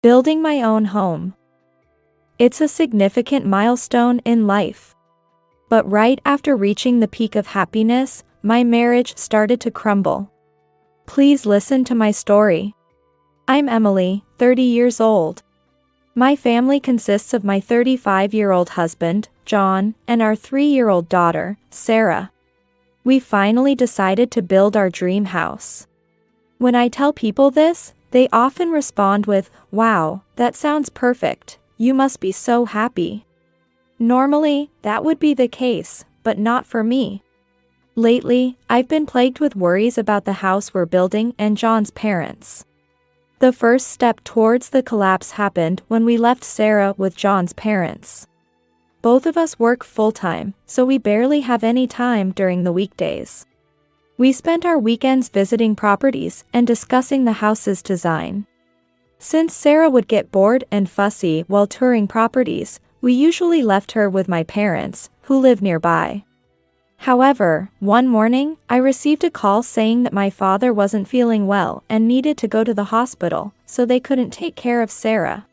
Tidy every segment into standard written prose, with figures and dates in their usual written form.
Building my own home. It's a significant milestone in life. But right after reaching the peak of happiness, my marriage started to crumble. Please listen to my story. I'm Emily, 30 years old. My family consists of my 35-year-old husband, John, and our 3-year-old daughter, Sarah. We finally decided to build our dream house. When I tell people this, they often respond with, "Wow, that sounds perfect. You must be so happy." Normally, that would be the case, but not for me. Lately, I've been plagued with worries about the house we're building and John's parents. The first step towards the collapse happened when we left Sarah with John's parents. Both of us work full-time, so we barely have any time during the weekdays. We spent our weekends visiting properties and discussing the house's design. Since Sarah would get bored and fussy while touring properties, we usually left her with my parents, who live nearby. However, one morning, I received a call saying that my father wasn't feeling well and needed to go to the hospital, so they couldn't take care of Sarah.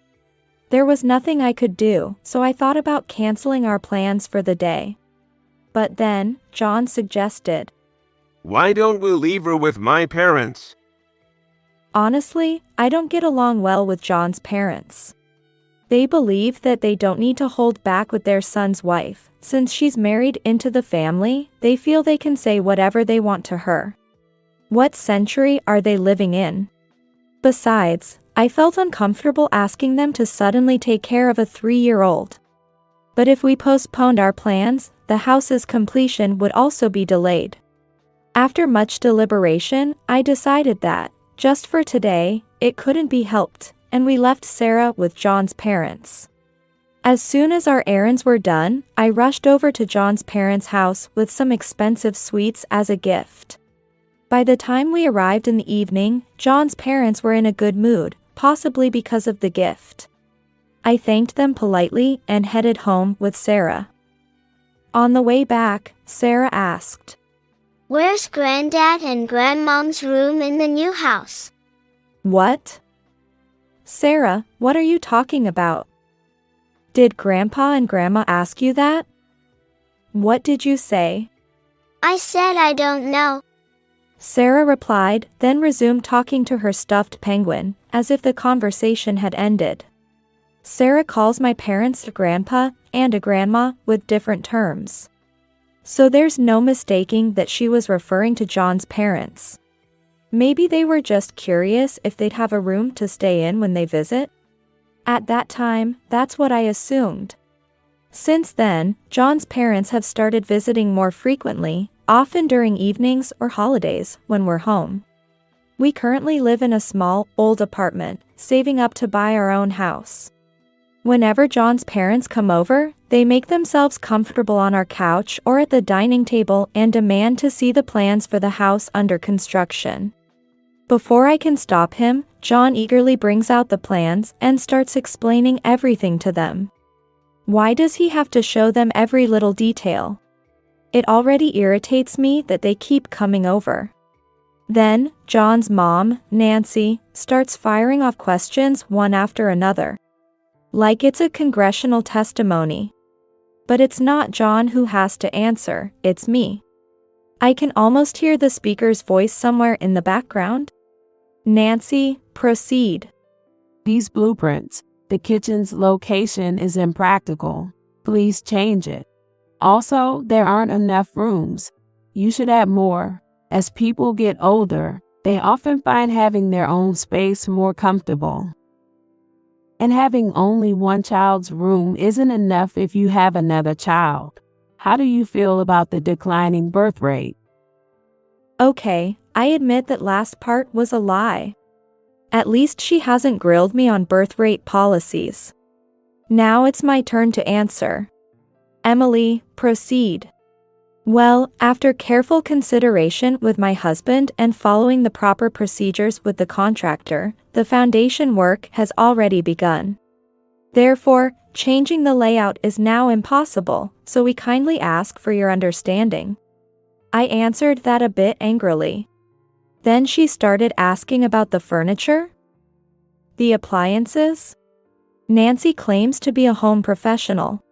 There was nothing I could do, so I thought about canceling our plans for the day. But then, John suggested, "Why don't we leave her with my parents?" Honestly, I don't get along well with John's parents. They believe that they don't need to hold back with their son's wife. Since she's married into the family, they feel they can say whatever they want to her. What century are they living in? Besides, I felt uncomfortable asking them to suddenly take care of a 3-year-old. But if we postponed our plans, the house's completion would also be delayed. After much deliberation, I decided that, just for today, it couldn't be helped, and we left Sarah with John's parents. As soon as our errands were done, I rushed over to John's parents' house with some expensive sweets as a gift. By the time we arrived in the evening, John's parents were in a good mood, possibly because of the gift. I thanked them politely and headed home with Sarah. On the way back, Sarah asked, "Where's Granddad and Grandmom's room in the new house?" "What? Sarah, what are you talking about? Did Grandpa and Grandma ask you that? What did you say?" "I said I don't know." Sarah replied, then resumed talking to her stuffed penguin, as if the conversation had ended. Sarah calls my parents a grandpa and a grandma with different terms. So there's no mistaking that she was referring to John's parents. Maybe they were just curious if they'd have a room to stay in when they visit? At that time, that's what I assumed. Since then, John's parents have started visiting more frequently, often during evenings or holidays when we're home. We currently live in a small, old apartment, saving up to buy our own house. Whenever John's parents come over, they make themselves comfortable on our couch or at the dining table and demand to see the plans for the house under construction. Before I can stop him, John eagerly brings out the plans and starts explaining everything to them. Why does he have to show them every little detail? It already irritates me that they keep coming over. Then, John's mom, Nancy, starts firing off questions one after another. Like it's a congressional testimony. But it's not John who has to answer, it's me. I can almost hear the speaker's voice somewhere in the background. "Nancy, proceed." "These blueprints, the kitchen's location is impractical. Please change it. Also, there aren't enough rooms. You should add more. As people get older, they often find having their own space more comfortable. And having only one child's room isn't enough if you have another child. How do you feel about the declining birth rate?" Okay, I admit that last part was a lie. At least she hasn't grilled me on birth rate policies. Now it's my turn to answer. Emily, proceed. Well, after careful consideration with my husband and following the proper procedures with the contractor, the foundation work has already begun. Therefore, changing the layout is now impossible, so we kindly ask for your understanding. I answered that a bit angrily. Then she started asking about the furniture. The appliances? Nancy claims to be a home professional.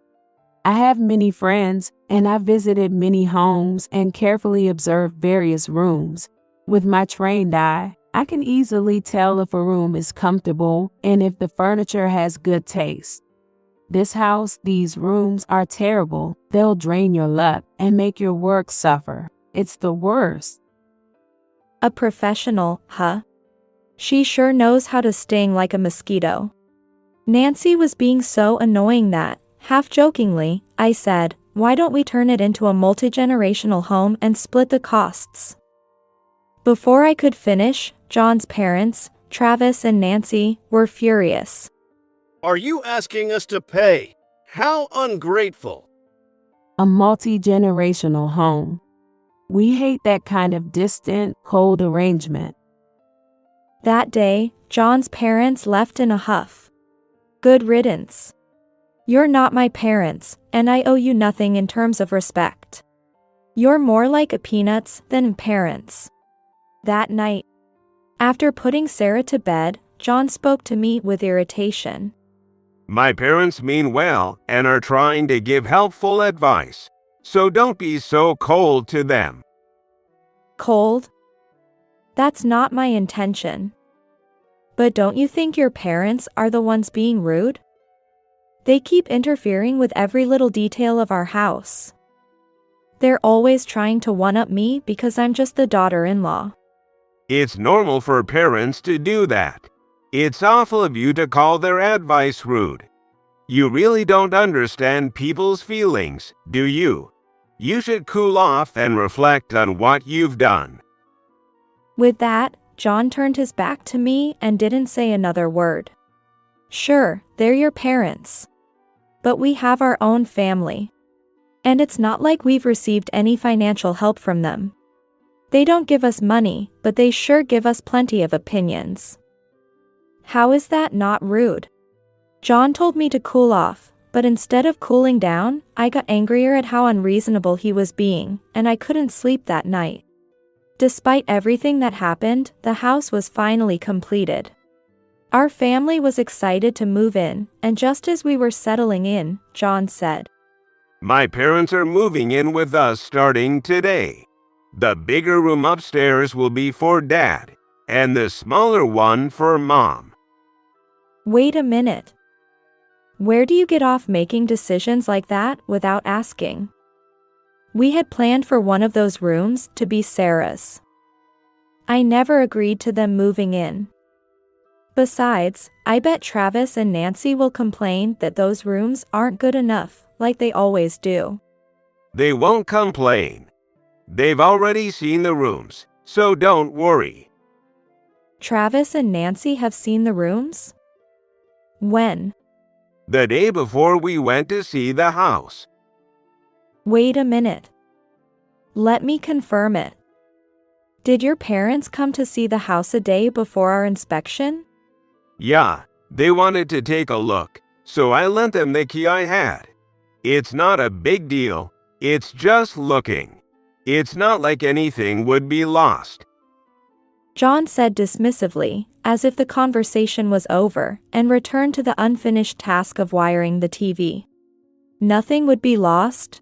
I have many friends, and I visited many homes and carefully observed various rooms. With my trained eye, I can easily tell if a room is comfortable and if the furniture has good taste. This house, these rooms are terrible. They'll drain your luck and make your work suffer. It's the worst. A professional, huh? She sure knows how to sting like a mosquito. Nancy was being so annoying that, half jokingly, I said, "Why don't we turn it into a multi-generational home and split the costs?" Before I could finish, John's parents, Travis and Nancy, were furious. Are you asking us to pay? How ungrateful. A multi-generational home. We hate that kind of distant, cold arrangement. That day, John's parents left in a huff. Good riddance. You're not my parents, and I owe you nothing in terms of respect. You're more like a peanuts than parents. That night, after putting Sarah to bed, John spoke to me with irritation. My parents mean well and are trying to give helpful advice, so don't be so cold to them. Cold? That's not my intention. But don't you think your parents are the ones being rude? They keep interfering with every little detail of our house. They're always trying to one-up me because I'm just the daughter-in-law. It's normal for parents to do that. It's awful of you to call their advice rude. You really don't understand people's feelings, do you? You should cool off and reflect on what you've done. With that, John turned his back to me and didn't say another word. Sure, they're your parents. But we have our own family. And it's not like we've received any financial help from them. They don't give us money, but they sure give us plenty of opinions. How is that not rude? John told me to cool off, but instead of cooling down, I got angrier at how unreasonable he was being, and I couldn't sleep that night. Despite everything that happened, the house was finally completed. Our family was excited to move in, and just as we were settling in, John said, My parents are moving in with us starting today. The bigger room upstairs will be for Dad, and the smaller one for Mom. Wait a minute. Where do you get off making decisions like that without asking? We had planned for one of those rooms to be Sarah's. I never agreed to them moving in. Besides, I bet Travis and Nancy will complain that those rooms aren't good enough, like they always do. They won't complain. They've already seen the rooms, so don't worry. Travis and Nancy have seen the rooms? When? The day before we went to see the house. Wait a minute. Let me confirm it. Did your parents come to see the house a day before our inspection? Yeah, they wanted to take a look, so I lent them the key I had. It's not a big deal, it's just looking. It's not like anything would be lost. John said dismissively, as if the conversation was over, and returned to the unfinished task of wiring the TV. Nothing would be lost?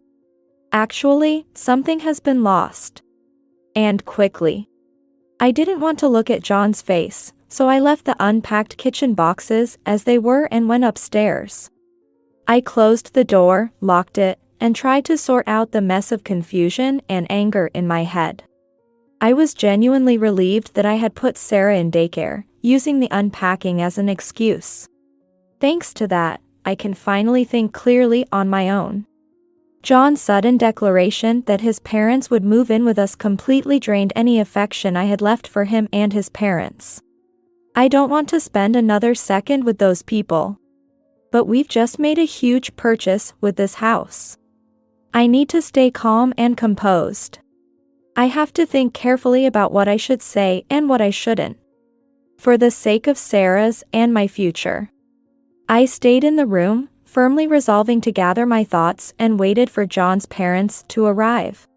Actually, something has been lost. And quickly. I didn't want to look at John's face, so I left the unpacked kitchen boxes as they were and went upstairs. I closed the door, locked it, and tried to sort out the mess of confusion and anger in my head. I was genuinely relieved that I had put Sarah in daycare, using the unpacking as an excuse. Thanks to that, I can finally think clearly on my own. John's sudden declaration that his parents would move in with us completely drained any affection I had left for him and his parents. I don't want to spend another second with those people. But we've just made a huge purchase with this house. I need to stay calm and composed. I have to think carefully about what I should say and what I shouldn't. For the sake of Sarah's and my future. I stayed in the room, firmly resolving to gather my thoughts and waited for John's parents to arrive.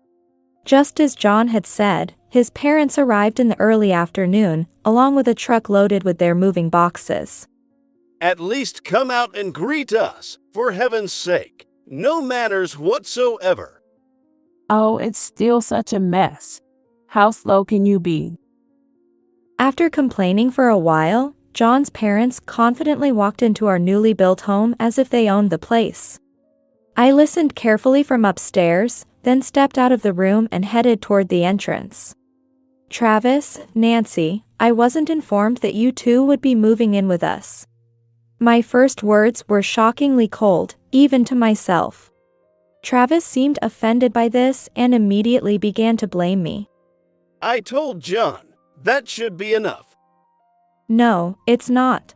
Just as John had said, his parents arrived in the early afternoon, along with a truck loaded with their moving boxes. At least come out and greet us, for heaven's sake. No manners whatsoever. Oh, it's still such a mess. How slow can you be? After complaining for a while, John's parents confidently walked into our newly built home as if they owned the place. I listened carefully from upstairs, then stepped out of the room and headed toward the entrance. Travis, Nancy, I wasn't informed that you two would be moving in with us. My first words were shockingly cold, even to myself. Travis seemed offended by this and immediately began to blame me. I told John, that should be enough. No, it's not.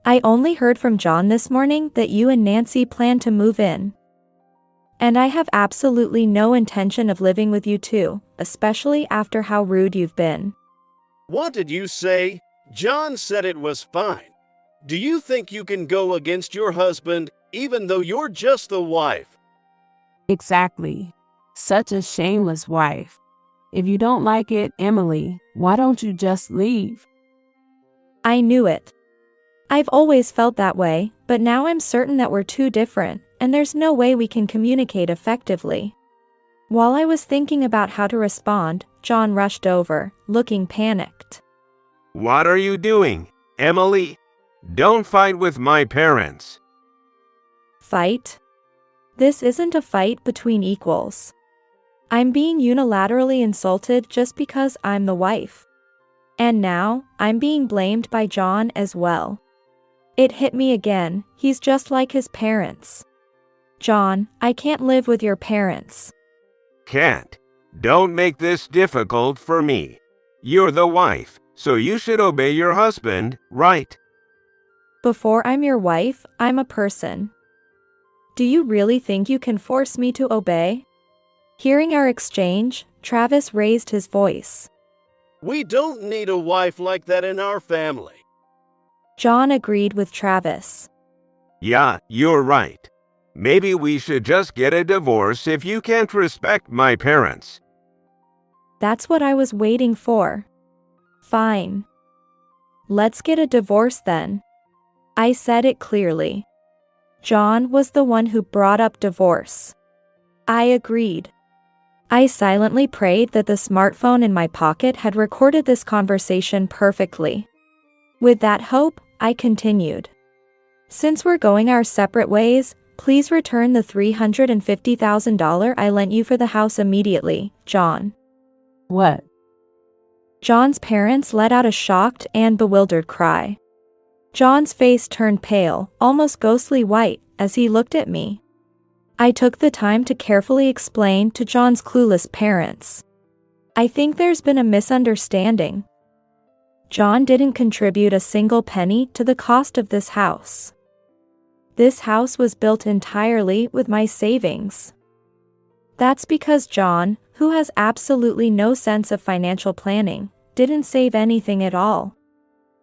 I only heard from John this morning that you and Nancy plan to move in. And I have absolutely no intention of living with you two, especially after how rude you've been. What did you say? John said it was fine. Do you think you can go against your husband, even though you're just the wife? Exactly. Such a shameless wife. If you don't like it, Emily, why don't you just leave? I knew it. I've always felt that way, but now I'm certain that we're too different, and there's no way we can communicate effectively. While I was thinking about how to respond, John rushed over, looking panicked. What are you doing, Emily? Don't fight with my parents. Fight? This isn't a fight between equals. I'm being unilaterally insulted just because I'm the wife. And now, I'm being blamed by John as well. It hit me again, he's just like his parents. John, I can't live with your parents. Can't. Don't make this difficult for me. You're the wife, so you should obey your husband, right? Before I'm your wife, I'm a person. Do you really think you can force me to obey? Hearing our exchange, Travis raised his voice. We don't need a wife like that in our family. John agreed with Travis. Yeah, you're right. Maybe we should just get a divorce if you can't respect my parents. That's what I was waiting for. Fine. Let's get a divorce then. I said it clearly. John was the one who brought up divorce. I agreed. I silently prayed that the smartphone in my pocket had recorded this conversation perfectly. With that hope, I continued. Since we're going our separate ways, please return the $350,000 I lent you for the house immediately, John. What? John's parents let out a shocked and bewildered cry. John's face turned pale, almost ghostly white, as he looked at me. I took the time to carefully explain to John's clueless parents. I think there's been a misunderstanding. John didn't contribute a single penny to the cost of this house. This house was built entirely with my savings. That's because John, who has absolutely no sense of financial planning, didn't save anything at all.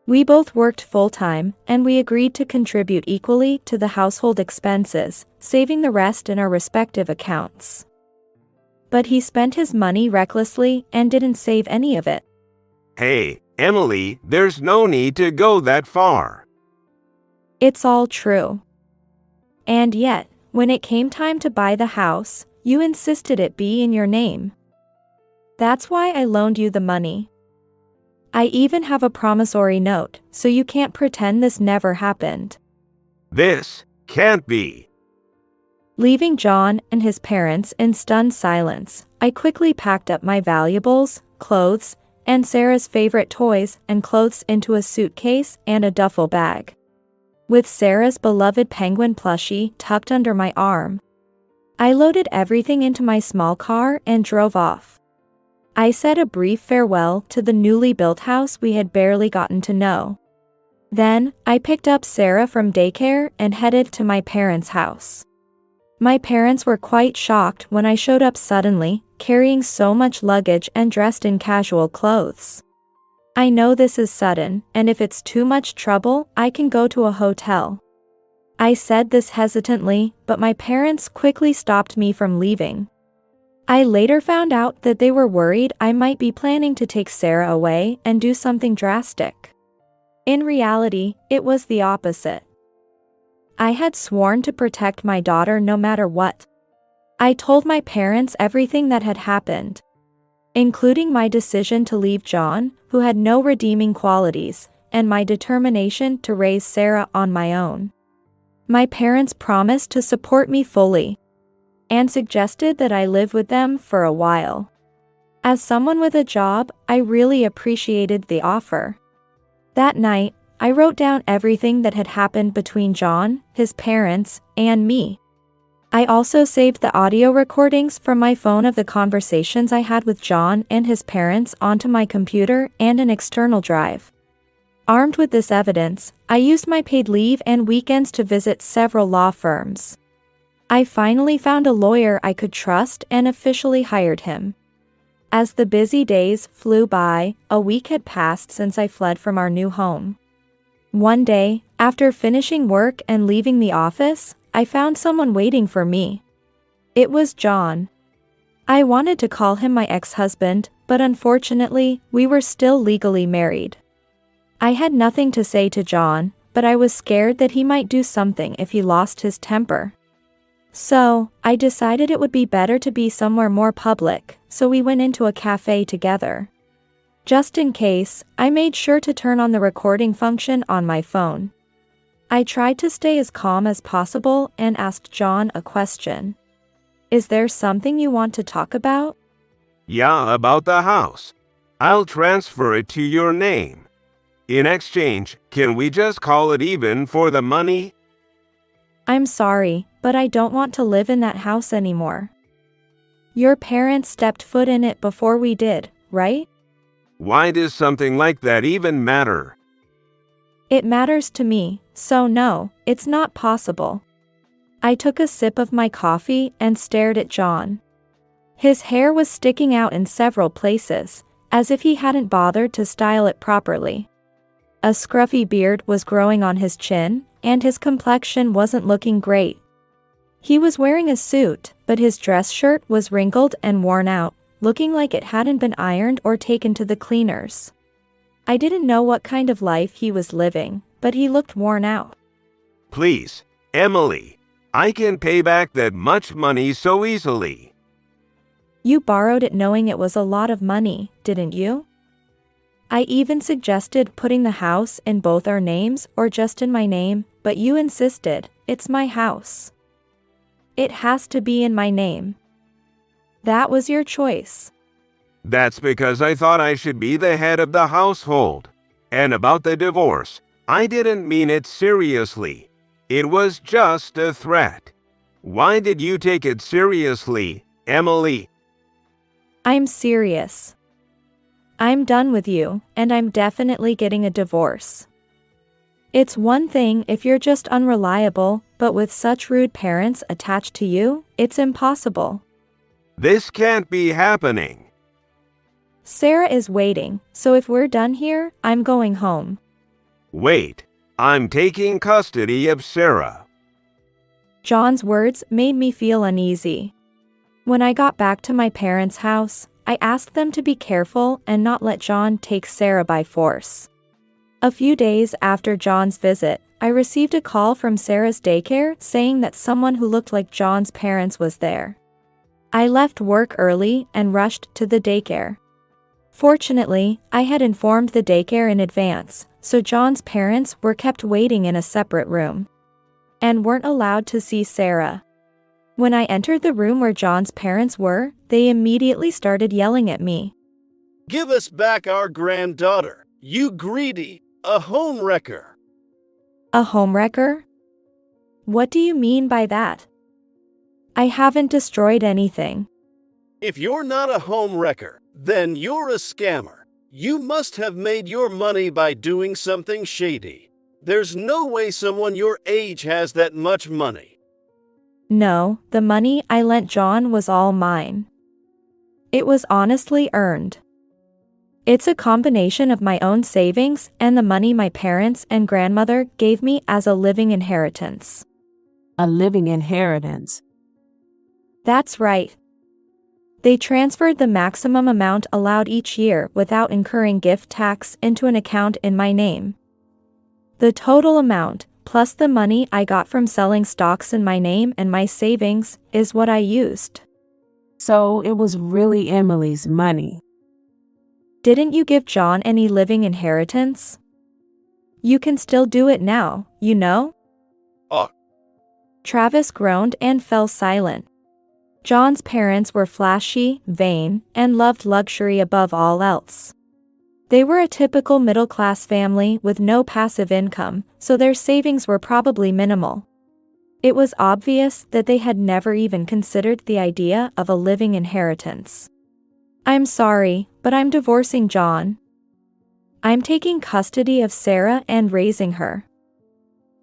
We both worked full-time, and we agreed to contribute equally to the household expenses, saving the rest in our respective accounts. But he spent his money recklessly and didn't save any of it. Hey, Emily, there's no need to go that far. It's all true. And yet, when it came time to buy the house, you insisted it be in your name. That's why I loaned you the money. I even have a promissory note, so you can't pretend this never happened. This can't be. Leaving John and his parents in stunned silence, I quickly packed up my valuables, clothes, and Sarah's favorite toys and clothes into a suitcase and a duffel bag. With Sarah's beloved penguin plushie tucked under my arm, I loaded everything into my small car and drove off. I said a brief farewell to the newly built house we had barely gotten to know. Then, I picked up Sarah from daycare and headed to my parents' house. My parents were quite shocked when I showed up suddenly, carrying so much luggage and dressed in casual clothes. I know this is sudden, and if it's too much trouble, I can go to a hotel. I said this hesitantly, but my parents quickly stopped me from leaving. I later found out that they were worried I might be planning to take Sarah away and do something drastic. In reality, it was the opposite. I had sworn to protect my daughter no matter what. I told my parents everything that had happened, including my decision to leave John, who had no redeeming qualities, and my determination to raise Sarah on my own. My parents promised to support me fully and suggested that I live with them for a while. As someone with a job, I really appreciated the offer. That night, I wrote down everything that had happened between John, his parents, and me. I also saved the audio recordings from my phone of the conversations I had with John and his parents onto my computer and an external drive. Armed with this evidence, I used my paid leave and weekends to visit several law firms. I finally found a lawyer I could trust and officially hired him. As the busy days flew by, a week had passed since I fled from our new home. One day, after finishing work and leaving the office, I found someone waiting for me. It was John. I wanted to call him my ex-husband, but unfortunately, we were still legally married. I had nothing to say to John, but I was scared that he might do something if he lost his temper. So, I decided it would be better to be somewhere more public, so we went into a cafe together. Just in case, I made sure to turn on the recording function on my phone. I tried to stay as calm as possible and asked John a question. Is there something you want to talk about? Yeah, about the house. I'll transfer it to your name. In exchange, can we just call it even for the money? I'm sorry, but I don't want to live in that house anymore. Your parents stepped foot in it before we did, right? Why does something like that even matter? It matters to me, so no, it's not possible. I took a sip of my coffee and stared at John. His hair was sticking out in several places, as if he hadn't bothered to style it properly. A scruffy beard was growing on his chin, and his complexion wasn't looking great. He was wearing a suit, but his dress shirt was wrinkled and worn out, looking like it hadn't been ironed or taken to the cleaners. I didn't know what kind of life he was living, but he looked worn out. Please, Emily, I can pay back that much money so easily. You borrowed it knowing it was a lot of money, didn't you? I even suggested putting the house in both our names or just in my name, but you insisted, it's my house. It has to be in my name. That was your choice. That's because I thought I should be the head of the household. And about the divorce, I didn't mean it seriously. It was just a threat. Why did you take it seriously, Emily? I'm serious. I'm done with you, and I'm definitely getting a divorce. It's one thing if you're just unreliable, but with such rude parents attached to you, it's impossible. This can't be happening. Sarah is waiting, so if we're done here, I'm going home. Wait, I'm taking custody of Sarah. John's words made me feel uneasy. When I got back to my parents' house, I asked them to be careful and not let John take Sarah by force. A few days after John's visit, I received a call from Sarah's daycare saying that someone who looked like John's parents was there. I left work early and rushed to the daycare. Fortunately, I had informed the daycare in advance, so John's parents were kept waiting in a separate room and weren't allowed to see Sarah. When I entered the room where John's parents were, they immediately started yelling at me. Give us back our granddaughter, you greedy, a homewrecker. A homewrecker? What do you mean by that? I haven't destroyed anything. If you're not a homewrecker, then you're a scammer. You must have made your money by doing something shady. There's no way someone your age has that much money. No, the money I lent John was all mine. It was honestly earned. It's a combination of my own savings and the money my parents and grandmother gave me as a living inheritance. A living inheritance. That's right. They transferred the maximum amount allowed each year without incurring gift tax into an account in my name. The total amount, plus the money I got from selling stocks in my name and my savings, is what I used. So it was really Emily's money. Didn't you give John any living inheritance? You can still do it now, you know? Travis groaned and fell silent. John's parents were flashy, vain, and loved luxury above all else. They were a typical middle-class family with no passive income, so their savings were probably minimal. It was obvious that they had never even considered the idea of a living inheritance. I'm sorry, but I'm divorcing John. I'm taking custody of Sarah and raising her.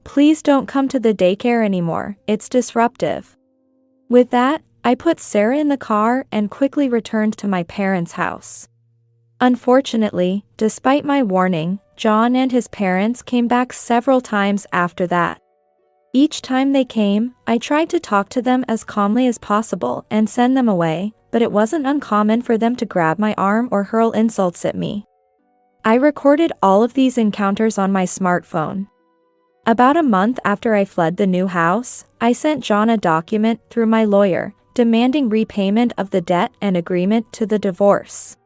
Please don't come to the daycare anymore, it's disruptive. With that, I put Sarah in the car and quickly returned to my parents' house. Unfortunately, despite my warning, John and his parents came back several times after that. Each time they came, I tried to talk to them as calmly as possible and send them away, but it wasn't uncommon for them to grab my arm or hurl insults at me. I recorded all of these encounters on my smartphone. About a month after I fled the new house, I sent John a document through my lawyer, demanding repayment of the debt and agreement to the divorce.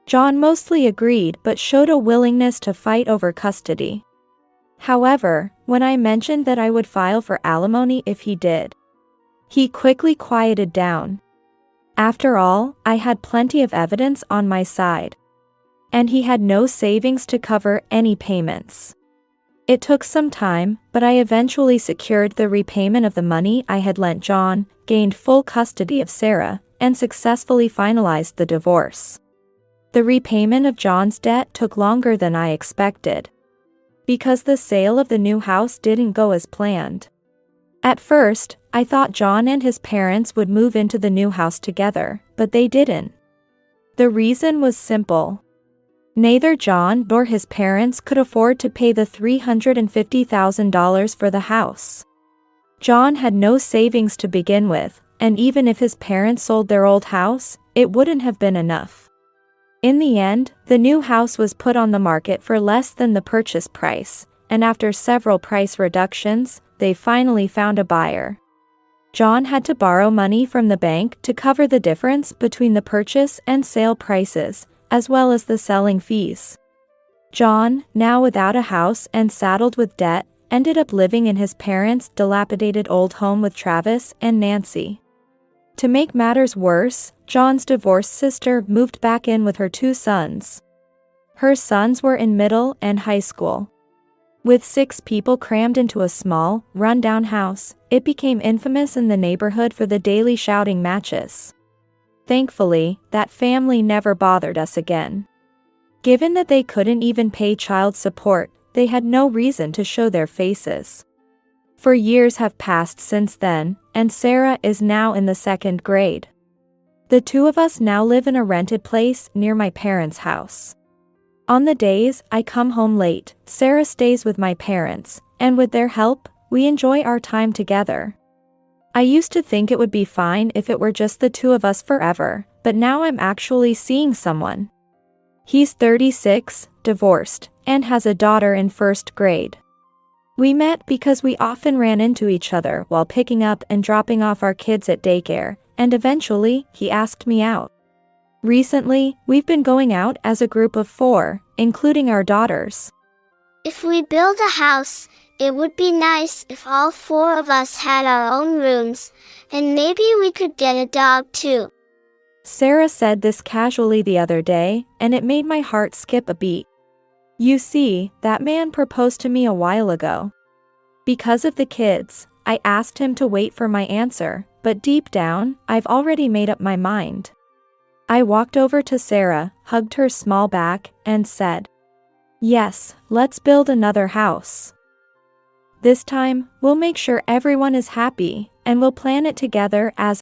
John mostly agreed but showed a willingness to fight over custody. However, when I mentioned that I would file for alimony if he did, he quickly quieted down. After all, I had plenty of evidence on my side. And he had no savings to cover any payments. It took some time, but I eventually secured the repayment of the money I had lent John, gained full custody of Sarah, and successfully finalized the divorce. The repayment of John's debt took longer than I expected, because the sale of the new house didn't go as planned. At first, I thought John and his parents would move into the new house together, but they didn't. The reason was simple. Neither John nor his parents could afford to pay the $350,000 for the house. John had no savings to begin with, and even if his parents sold their old house, it wouldn't have been enough. In the end, the new house was put on the market for less than the purchase price, and after several price reductions, they finally found a buyer. John had to borrow money from the bank to cover the difference between the purchase and sale prices, as well as the selling fees. John, now without a house and saddled with debt, ended up living in his parents' dilapidated old home with Travis and Nancy. To make matters worse, John's divorced sister moved back in with her 2 sons. Her sons were in middle and high school. With 6 people crammed into a small, run-down house, it became infamous in the neighborhood for the daily shouting matches. Thankfully, that family never bothered us again. Given that they couldn't even pay child support, they had no reason to show their faces. For years have passed since then, and Sarah is now in the 2nd grade. The 2 of us now live in a rented place near my parents' house. On the days I come home late, Sarah stays with my parents, and with their help, we enjoy our time together. I used to think it would be fine if it were just the 2 of us forever, but now I'm actually seeing someone. He's 36, divorced, and has a daughter in 1st grade. We met because we often ran into each other while picking up and dropping off our kids at daycare, and eventually, he asked me out. Recently, we've been going out as a group of 4, including our daughters. If we build a house, it would be nice if all 4 of us had our own rooms, and maybe we could get a dog too. Sarah said this casually the other day, and it made my heart skip a beat. You see, that man proposed to me a while ago. Because of the kids, I asked him to wait for my answer, but deep down, I've already made up my mind. I walked over to Sarah, hugged her small back, and said, "Yes, let's build another house. This time, we'll make sure everyone is happy, and we'll plan it together as